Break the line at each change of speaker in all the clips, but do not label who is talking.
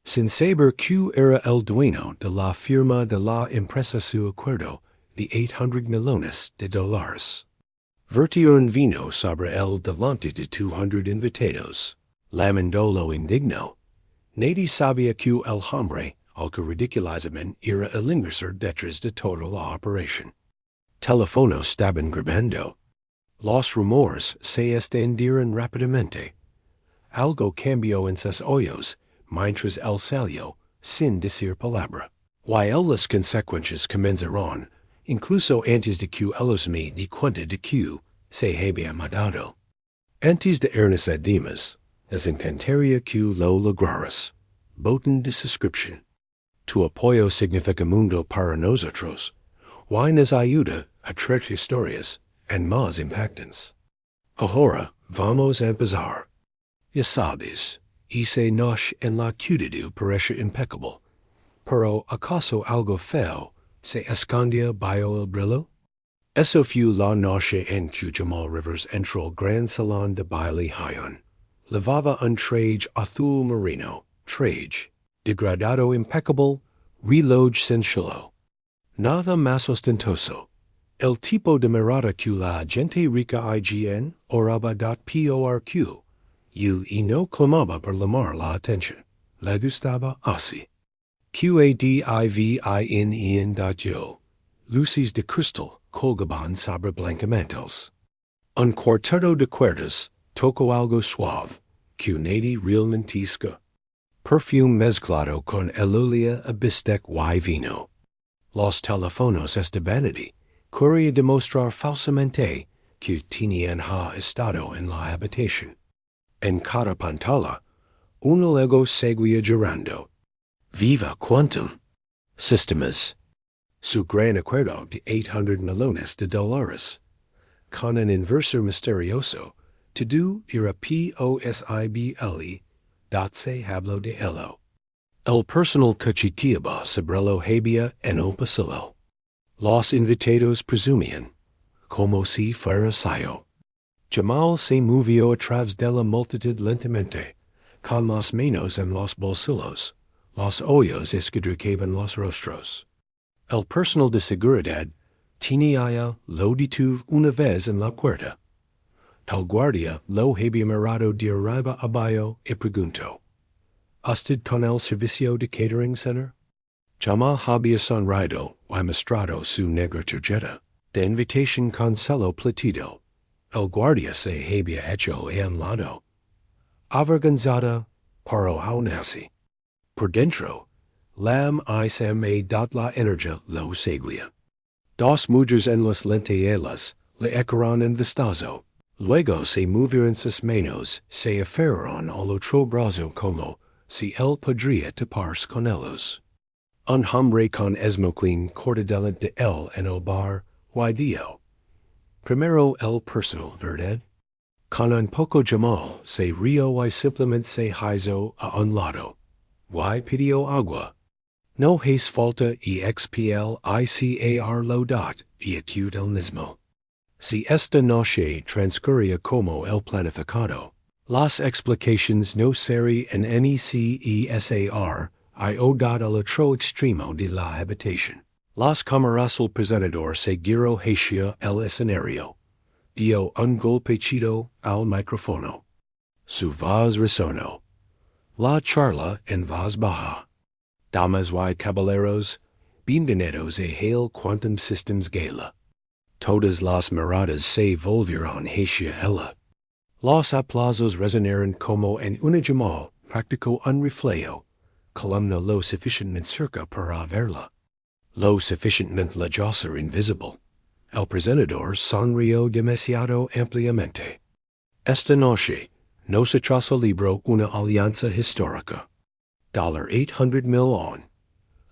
Sin saber que era el dueño de la firma de la empresa su acuerdo de 800 millones de dólares. Vertieron vino sobre el delante de 200 invitados. Lamentólo indigno. Nadie sabía que el hombre, al que ridiculizamente era el inversor detrás de toda la operación. Teléfonos estaban grabando. Los rumores se extendieron rápidamente. Algo cambió en sus oídos, mientras él salió, sin decir palabra. While las consecuencias comenzaron, incluso antes de que ellos me di cuenta de que se había mudado. Antes de irnos a Dimas, es encantaría que lo lograras. Botón de suscripción. Tu apoyo significa mundo para nosotros. Y nos ayuda a traer historias and más impactantes. Ahora, vamos a empezar. Ya sabes, hice nos en la actitud parece impecable. Pero ¿acaso algo feo se escondía bajo el brillo? Eso fue la noche en que Jamal Rivers entró al gran salón de baile Hyon. Levaba un traje azul marino, traje, degradado impecable, reloj sin chulo. Nada más ostentoso. El tipo de mirada que la gente rica IGN oraba.porq. Y no clamaba por llamar la atención. Le gustaba así. QADIVINEN.yo. Luces de cristal colgaban sobre blancamentos. Un cuarteto de cuerdas tocó algo suave, que nadie realmente escuchó. Perfume mezclado con elulia a bistec y vino. Los teléfonos esta vanity quería demostrar falsamente que tenían estado en la habitación. En cada pantalla, uno luego seguía llorando. Viva Quantum! Sistemas. Su gran acuerdo de 800 millones de dólares. Con un inversor misterioso, todo era posible. Se habló de ello. El personal cuchiqueaba sobre lo había en el pasillo. Los invitados presumían, como si fuera suyo. Jamal se movió a través de la multitud lentamente, con las manos en los bolsillos, los ojos escudriñaban los rostros. El personal de seguridad tenía lo detuvo una vez en la puerta. El guardia lo había mirado de arriba abajo y preguntó, ¿Usted con el servicio de catering center? Jamal había sonreído y mostrado su negra tarjeta de invitación con celo platido. El guardia se había hecho a un lado. Avergonzada, pero aún así. Por dentro, lam isma la energía lo seguía. Dos mujeres en las lentejuelas le echaron en vistazo. Luego se movieron sus manos, se aferraron al otro brazo como si él podría taparse con ellos. Un hombre con esmoquin corta delante de él en el bar, y dijo, primero el personal, ¿verdad? Con un poco Jamal se rió y simplemente se hizo a un lado. Y pidió agua. No hace falta explicar lo dot y acute el mismo. Si esta noche transcurría como el planificado, las explicaciones no serían necesar o dado al otro extremo de la habitación. Las cámaras el presentador se giró hacia el escenario. Dio un golpecito al micrófono. Su voz resonó. La charla en voz baja. Damas y caballeros, bienvenidos a Hale Quantum Systems Gala. Todas las miradas se volvieron hacia ella. Los aplausos resonaron como en una Jamal practicó un reflejo, columna lo suficientemente cerca para verla. Lo suficientemente lejosa invisible. El presentador sonrió demasiado ampliamente. Esta noche, nosotros celebramos una alianza histórica. $800,000,000.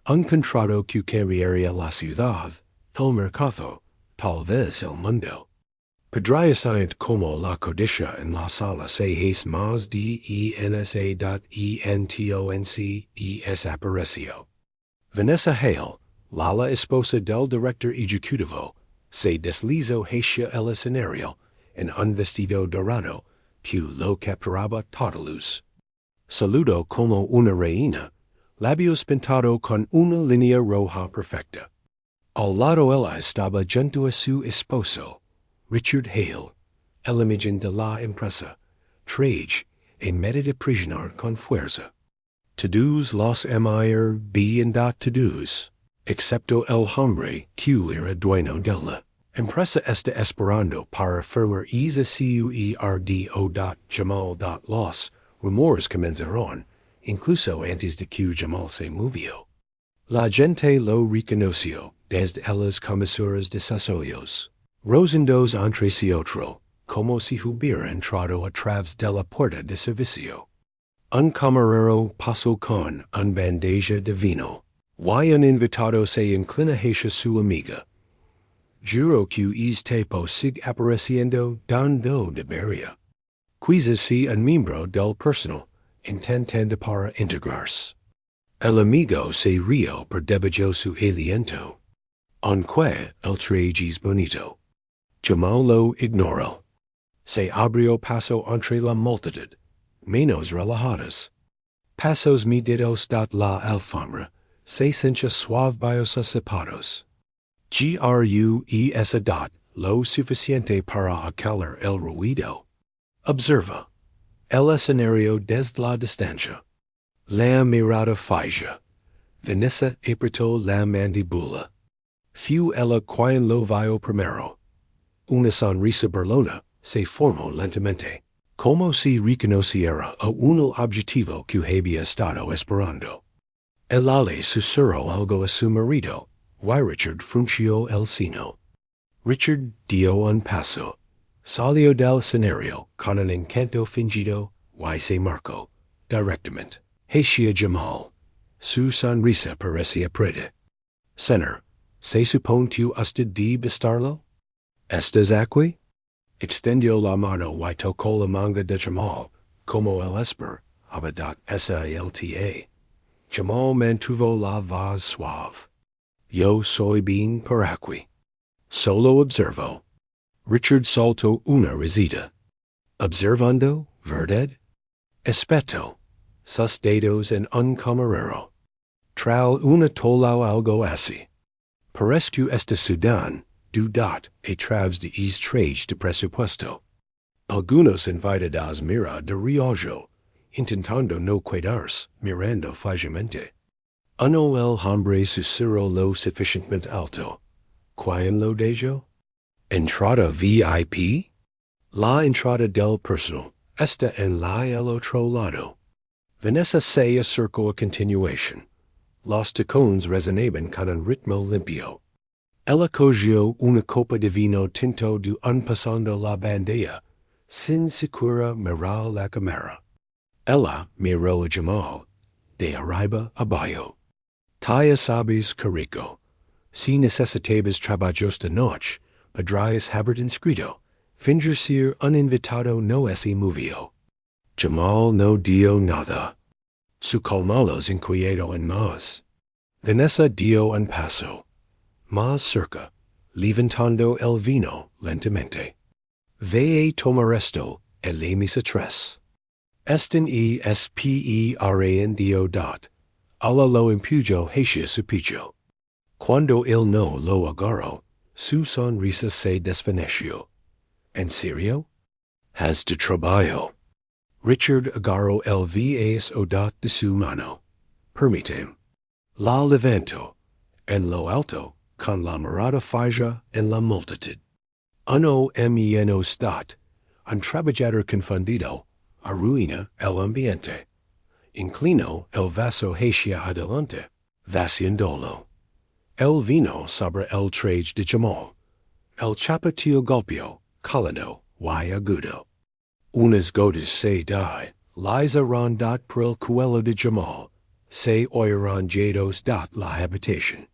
Un contrato que cambiaría la ciudad, el mercado, tal vez el mundo. Podría ser como la codicia en la sala se hace más de ensa.entonc y desapareció. Vanessa Hale, la esposa del director ejecutivo, se deslizó hacia el escenario en un vestido dorado que lo capturaba toda luz. Saludó como una reina, labios pintado con una línea roja perfecta. Al lado ella estaba junto a su esposo, Richard Hale, la imagen de la empresa, traje en medio de prisionar con fuerza. Todos los emir bien da todos, excepto el hombre que era dueño de la empresa está esperando para firmar esa acuerdo. Jamal. Los rumores comenzaron, incluso antes de que Jamal se movió. La gente lo reconoció desde las comisuras de sus ojos. Rosendos entre y otro, como si hubiera entrado a través de la puerta de servicio. Un camarero pasó con un bandeja de vino. Y un invitado se inclina hacia su amiga. Juro que este tipo sigue apareciendo dando de beria. Quizás si un miembro del personal, intentando para integrarse. El amigo se rió por debajo su aliento. Aunque el traje es bonito. Jamal lo ignoró. Se abrió paso entre la multitud, menos relajadas. Pasos medidos dat la alfombra, se sincha suave bajo sus zapatos. Grus lo suficiente para acalar el ruido. Observa. El escenario desde la distancia. La mirada fija. Vanessa apretó la mandíbula. Fu ella quien lo vio primero. Una sonrisa burlona se formó lentamente, como si reconociera a un objetivo que había estado esperando. El ale susurró algo a su marido, y Richard frunció el ceño. Richard dio un paso. Salió del escenario con un encanto fingido y se marcó, directamente, hacia Jamal. Su sonrisa parecía preta. Señor, ¿se supone que usted de bestarlo? ¿Estás aquí? Extendió la mano y tocó la manga de Jamal, como el esper, abadat salta. Jamal mantuvo la voz suave. Yo soy bien por aquí. Solo observo. Richard soltó una risita. Observando, verdad? Respeto. Sus dedos en un camarero. Tral una tola algo así. Parezco este Sudán, dudat a través de traje de presupuesto. Algunos invitados mira de reojo, intentando no quedarse, mirando fijamente. Uno el hombre susurró lo suficientemente alto. ¿Quién lo dijo? ¿Entrada VIP? La entrada del personal está en el otro lado. Vanessa se acercó a continuación. Los tacones resonaban con un ritmo limpio. Ella cogió una copa de vino tinto de un pasando la bandeja, sin siquiera mirar la cámara. Ella miró a Jamal, de arriba abajo. Taya sabes que rico. Si necesitabas trabajos de noche, podrías haber inscrito. Fingir un invitado no se movió. Jamal no dio nada. Su colmalos inquieto en más. Vanessa dio un paso. Más cerca, levantando el vino lentamente. Ve a tomar esto, el mis tres. Estin esperando dot. Ala lo impugio hacia su picho. Cuando él no lo agarró, su sonrisa se desvaneció. ¿En serio? Has de trabajo. Richard agarró el vaso de su mano. Permíteme. La levanto. En lo alto, con la mirada fija en la multitud. Uno lleno stat. Un trabajador confundido. Arruina el ambiente. Inclino el vaso hacia adelante. Vaciándolo. El vino sobre el traje de Jamal. El chapatillo golpeó, cálido y agudo. Unas gotas se die, liza rondat por el cuello de Jamal, se oirán jados dat la habitación.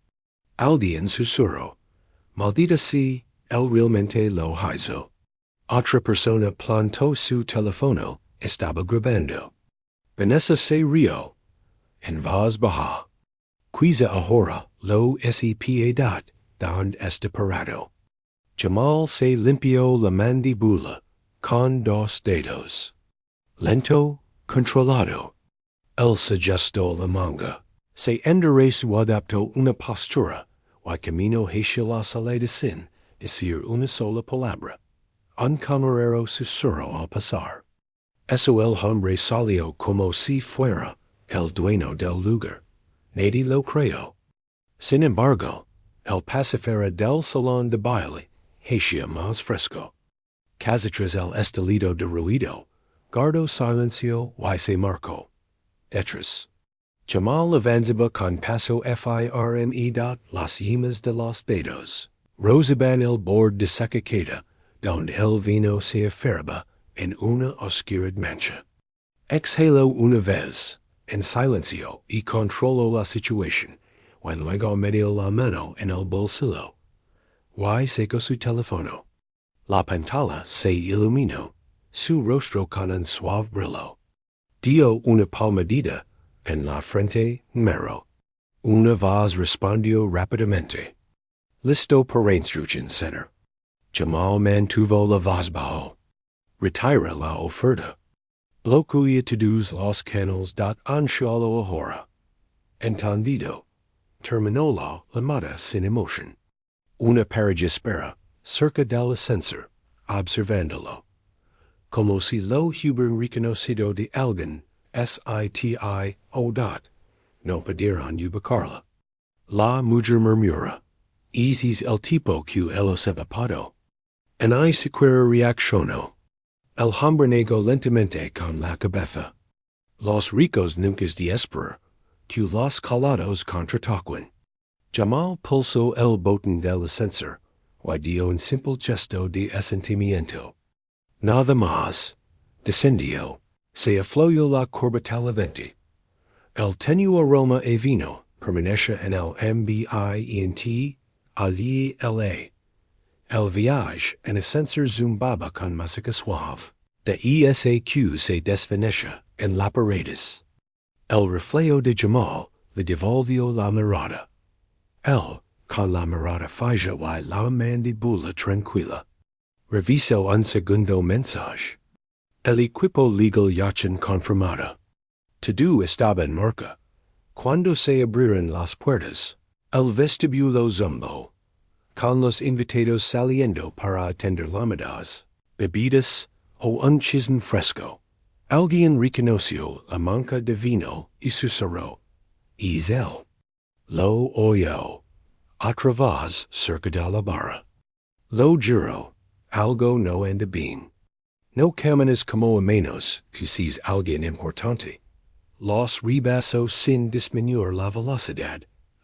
Alguien susurró. Maldita si, él realmente lo hizo. Otra persona plantó su teléfono, estaba grabando. Vanessa se rió. En voz baja. Quizá ahora lo sepa donde está parado. Jamal se limpió la mandíbula con dos dedos. Lento, controlado. Él se ajustó la manga. Se endere su adapto una postura, y camino hacia la salida sin decir una sola palabra. Un camarero susurro al pasar. Eso el hombre salió como si fuera el dueño del lugar. Nadie lo creyó. Sin embargo, el pasajero del salón de baile hacía más fresco. Casi tras el estallido de ruido, guardó silencio y se marcó. Etras. Jamal avanzaba con paso firme las yemas de los dedos. Rosaban el borde de seca queda, donde el vino se aferraba en una oscura mancha. Exhaló una vez, en silencio, y controló la situación, y luego metió la mano en el bolsillo. Y sacó su teléfono. La pantalla se iluminó, su rostro con un suave brillo. Dio una palmadita en la frente, mero. Una voz respondió rápidamente. Listo para instrucción, señor. Jamal mantuvo la voz bajo. Retira la oferta. Bloquea todos los canales anshalo ahora. Entendido. Terminó la llamada sin emoción. Una parilla espera, cerca del ascensor, observándolo. Como si lo hubiera reconocido de alguien, sitio. No pudieron ubicarla. La mujer murmura. Ese es el tipo que los evapado. En I siquiera reaccionó. El hombre negó lentamente con la cabeza. Los ricos nunca de esperar, que los calados contraataquen. Jamal pulsó el botón del ascensor, y dio un simple gesto de asentimiento. Nada más. Descendió. Se afluyó la corbata levante. El tenue aroma e vino permanece en el ambiente allí la. El viaje en ascensor zumbaba con música suave. De ESAQ se desvaneció en la paredes. El reflejo de Jamal le devolvió la mirada. Él, con la mirada fija y la mandíbula tranquila, revisó un segundo mensaje. El equipo legal yachan confirmado. Todo estaba en marca. Cuando se abrieron las puertas, el vestibulo zumbó, con los invitados saliendo para atender llamadas, bebidas o un chisme fresco. Alguien reconoció la manca de vino y susurró. Es él. Lo oyó. Otra voz cerca de la barra. Lo juro, algo no anda bien. No caminas como a menos que seas alguien importante. Los rebasó sin disminuir la velocidad.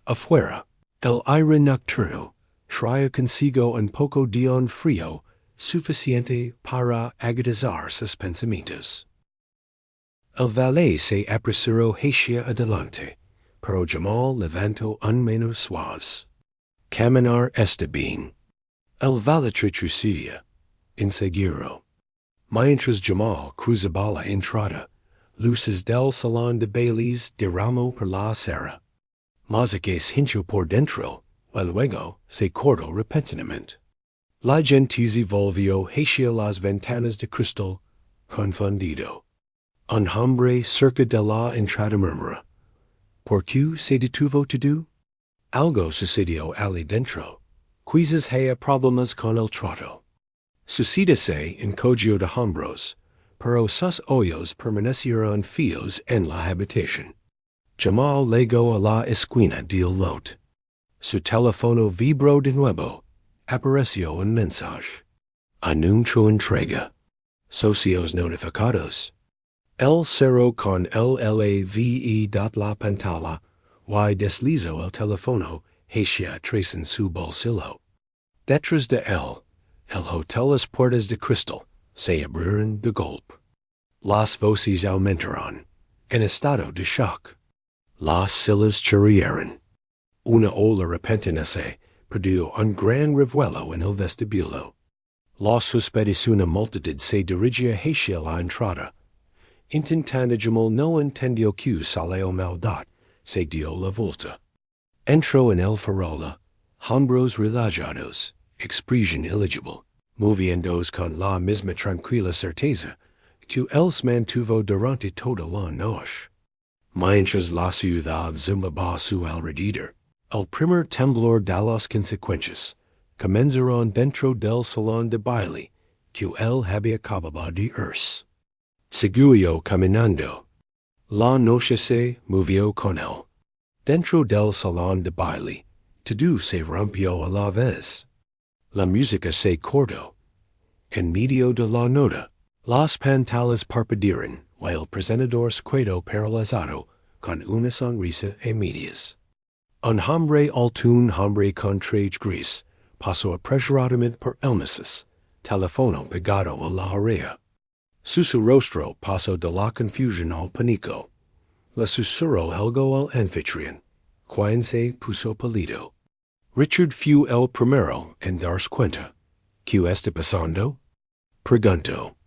Afuera, el aire nocturno trae consigo un poco de un frío suficiente para agudizar sus pensamientos. El valet se apresuró hacia adelante, pero Jamal levantó un mano suave. Caminar está bien. El valet retrocedía, inseguro. Mientras Jamal cruzaba la entrada, luces del salón de bailes derramó por la acera. Música se hinchó por dentro, y luego se cortó repentinamente. La gente se volvió hacia las ventanas de cristal, confundido. Un hombre cerca de la entrada murmura. ¿Por qué se detuvo todo? Algo sucedió allí dentro. Quizás haya problemas con el trato. Sucídase en cogio de hombros, pero sus ojos permanecieron fijos en la habitación. Jamal llegó a la esquina del lot. Su teléfono vibró de nuevo. Apareció un mensaje. Anuncio entrega. Socios notificados. Él cerró con el LAVE la pantalla y deslizó el teléfono hacia atrás en su bolsillo. Detrás de él, el hotel las puertas de cristal se abrieron de golpe. Las voces aumentaron, en estado de shock. Las sillas chirriaron. Una ola repentina se produjo un gran revuelo en el vestibulo. Los suspectos una multitud se dirigía hacia la entrada. Intentando Jamal no entendió que salió maldad, se dio la vuelta. Entró en el farola, hombros relajados, expresión illegible, moviéndose con la misma tranquila certeza que él se mantuvo durante toda la noche. Mientras la ciudad zumbaba su alrededor, el primer temblor de las consecuencias comenzaron dentro del salón de baile que él había acabado de irse. Siguió caminando. La noche se movió con él. Dentro del salón de baile, todo se rompió a la vez. La música se cortó. En medio de la nota, las pantallas parpadearon, while el presentador se quedó paralizado con una sonrisa a medias. Un hombre alto, un hombre con traje gris, pasó apresuradamente por el Mesas, teléfono pegado a la oreja. Su rostro pasó de la confusión al pánico. Le susurró algo al anfitrión, quien se puso pálido. Richard fue el primero en darse cuenta. ¿Qué está pasando? Preguntó.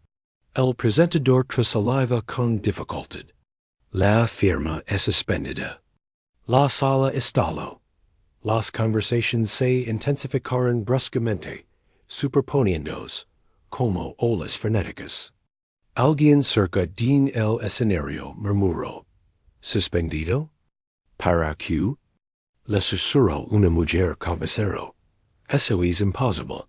El presentador trasaliva con dificultad. La firma es suspendida. La sala estalló. Las conversaciones se intensificaron bruscamente, superponiéndose, como olas frenéticas. Alguien cerca de el escenario murmuró. ¿Suspendido? ¿Para qué? Le susurró una mujer compasero. Eso es imposible.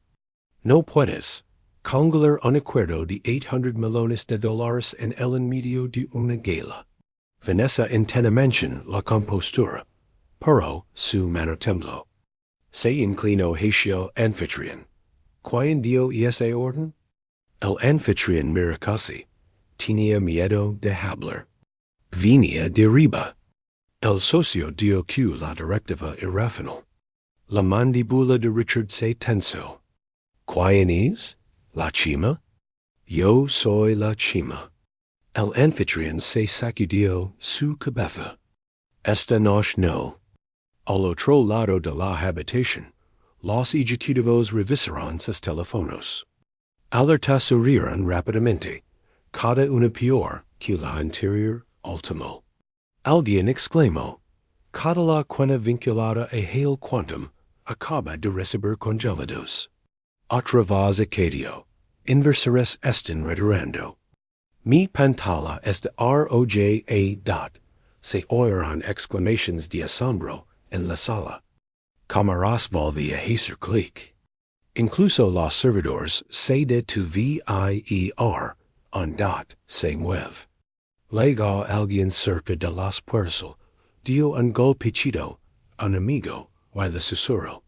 No puedes congelar un acuerdo de 800 millones de dólares en el en medio de una gala. Vanessa intensamente la compostura, pero su mano tembló. Se inclinó hacia el anfitrión. ¿Quién dio ese orden? El anfitrión miró casi. Tenía miedo de hablar. Venía de arriba. El socio dio que la directiva irracional. La mandíbula de Richard se tensó. ¿Quién es? ¿La chima? Yo soy la chima. El anfitrión se sacudió su cabeza. Esta noche no. Al otro lado de la habitación, los ejecutivos revisaron sus teléfonos. Alertas surgieron rápidamente, cada una peor que la anterior último. Alguien exclamó, cada la cuenta vinculada a Hale Quantum acaba de recibir congelados. Otra vez aquello, inversores están retirando. Mi pantalla es de ROJA. Se oyeron exclamaciones de asombro en la sala. Cámaras volvía a hacer clic. Incluso los servidores se detuvieron, se mueve. Luego alguien cerca de las puertas dio un golpecito, un amigo, while le susurró.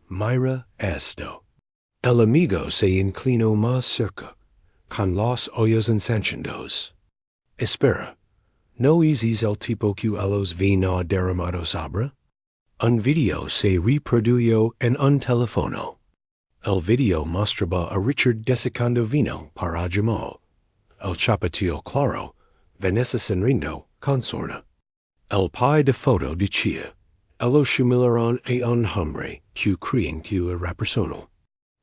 Mira esto. El amigo se inclinó más cerca, con los ojos encendidos. Espera, ¿no es el tipo que a los vino derramados abra? Un video se reprodujo en un teléfono. El video mostraba a Richard desecando vino para Jamal. El chapatillo claro, Vanessa sonriendo, con sorna. El pie de foto decía, ellos humillaron a un hombre que creen que era personal.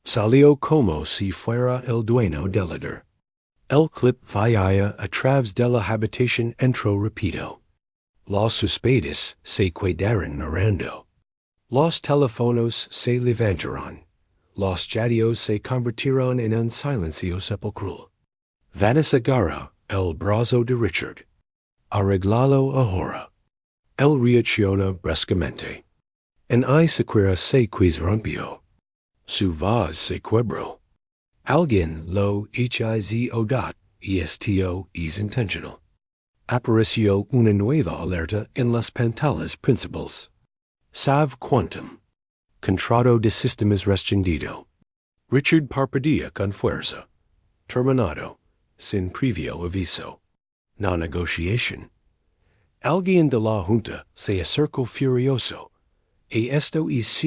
Salió como si fuera el dueño del lugar. El clip vaya a través de la habitación entró rápido. Los suspeitos se quedaron mirando. Los teléfonos se levantaron. Los lladios se convirtieron en un silencio sepulcral. Vanessa agarró el brazo de Richard. Arreglalo ahora. Él reacciona bruscamente. En sequera se rompió. Su voz se quebró. Alguien lo hizo y esto es intentional. Apareció una nueva alerta en las pantallas principales. Sav quantum. Contrato de sistemas rescindido. Richard parpadea con fuerza. Terminado. Sin previo aviso. No negociación. Alguien de la junta se acercó furioso. Y esto es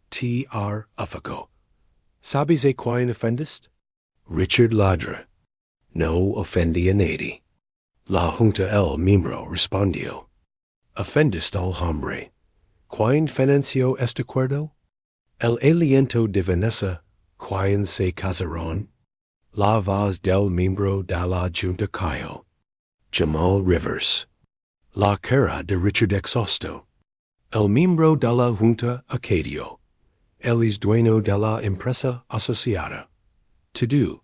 tr afaco. ¿Sabes a quién ofendiste? Richard ladra. No ofendí a nadie. La junta el miembro respondió. Ofendiste al hombre. ¿Quién financió este acuerdo? El aliento de Vanessa. ¿Quién se casaron? La voz del miembro de la junta cayó. Jamal Rivers. La cara de Richard exhausto. El miembro de la junta accedió. Él es dueño de la empresa asociada. Todo.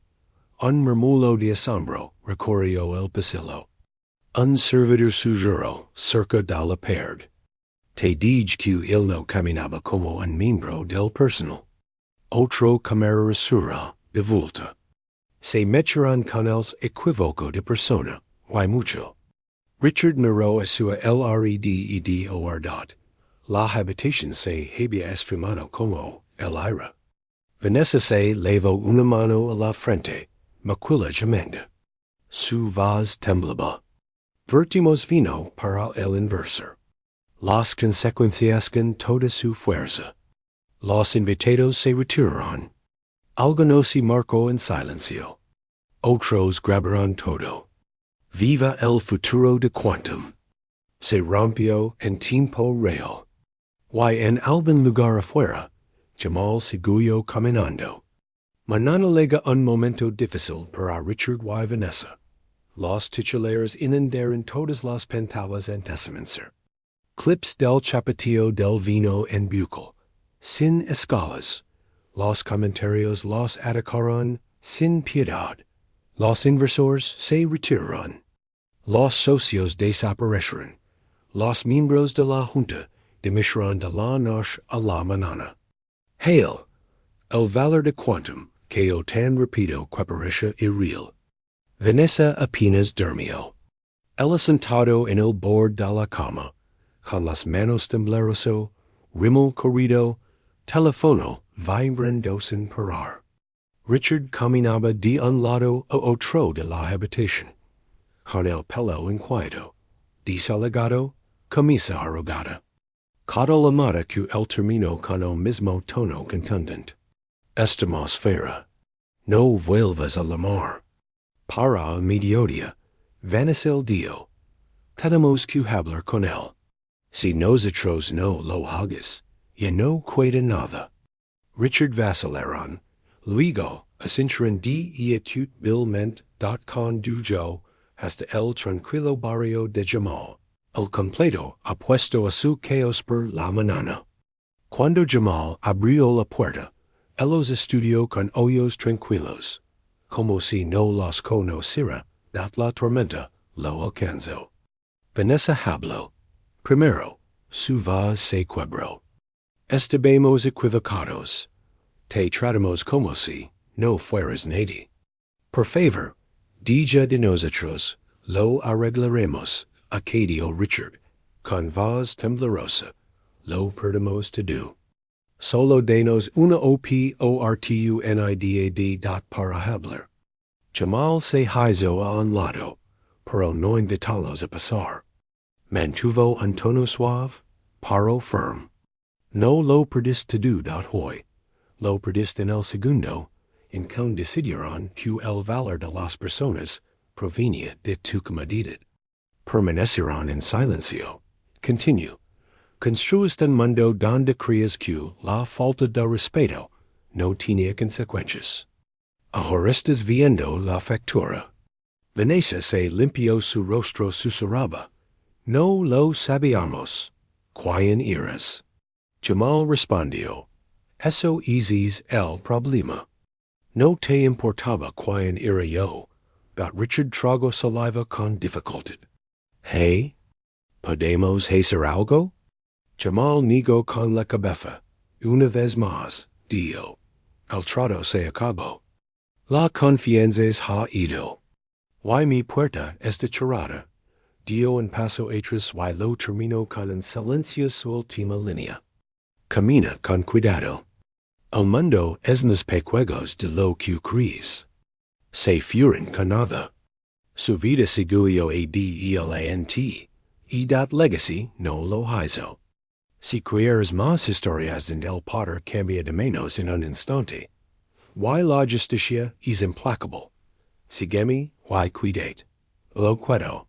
Un murmullo de asombro recorrió el pasillo. Un servitor suguro, cerca dalla perd. Te dig que il no caminaba como un miembro del personal. Otro camera sura, de vulta. Se mecheran con els equivoco de persona, y mucho. Richard miró a sua LREDEDOR. La habitation se había esfumado como el aire. Vanessa se levó una mano a la frente, maquilla gemenda. Su voz temblaba. Vertimos vino para el inverser. Las consecuencias con toda su fuerza. Los invitados se retiraron. Algunos se marcó en silencio. Otros grabaron todo. Viva el futuro de quantum. Se rompió en tiempo real. Y en algún lugar afuera, Jamal siguió caminando. Mañana llega un momento difícil para Richard y Vanessa. Los titulares inundaron todas las pantallas en testamencer. Clips del chapatillo del vino en bucle, sin escalas. Los comentarios los atacaron sin piedad. Los inversores se retiraron. Los socios desaparecieron. Los miembros de la junta dimitieron de la noche a la mañana. Hail, el valor de quantum, que o tan rápido que parece irreal. Vanessa apenas durmió. Él sentado en el borde de la cama, con las manos tembloroso, rímel corrido, teléfono vibrando sin parar. Richard caminaba de un lado a otro de la habitación, con el pelo inquieto, desalagado, camisa arrugada. Cada llamada que él terminó con el mismo tono contundente. Estamos fuera. No vuelvas a llamar. Para el mediodía, Vanessa el dio. Tenemos que hablar con él. Si nosotros no lo hagas, ya no queda nada. Richard vacilaron. Luego, asintieron de condujo hasta el tranquilo barrio de Jamal. El completo apuesto a su chaos por la mañana. Cuando Jamal abrió la puerta, él los estudió con ojos tranquilos, como si no los conociera, dat la tormenta lo alcanzó. Vanessa habló. Primero, su voz se quebró. Estuvimos equivocados. Te tratamos como si no fueras nadie. Por favor, diga de nosotros, lo arreglaremos, acadio Richard, con voz temblorosa, lo perdemos todo. Solo denos una oportunidad para hablar. Jamal se hizo a un lado, pero no invitarlos a pasar. Mantuvo un tono suave, pero firme. No lo perdiste todo hoy. Lo perdiste en el segundo, en que decidieron que el valor de las personas provenía de tu comodidad. Permanecieron en silencio. Continue. Construiste un mundo donde crees que la falta de respeto no tenía consecuencias. Ahora estás viendo la factura. Vanessa se limpió su rostro susurraba. No lo sabíamos. ¿Quién eres? Jamal respondió. Eso es el problema. No te importaba quién era yo, but Richard tragó saliva con dificultad. Hey, ¿podemos hacer algo? Jamal negó con la cabeza. Una vez más, dio. El trato se acabó. La confianza ha ido. Y mi puerta está cerrada. Dio un paso atrás y lo terminó con un silencio su última línea. Camina con cuidado. El mundo es los pequeños de lo que crees. Se fueron con nada. Su vida siguió adelante, y dat legacy no lo hizo. Si creeres más historias en el poder cambia de manos en un instante. Y la justicia es implacable. Sígueme y cuidad. Lo cuido.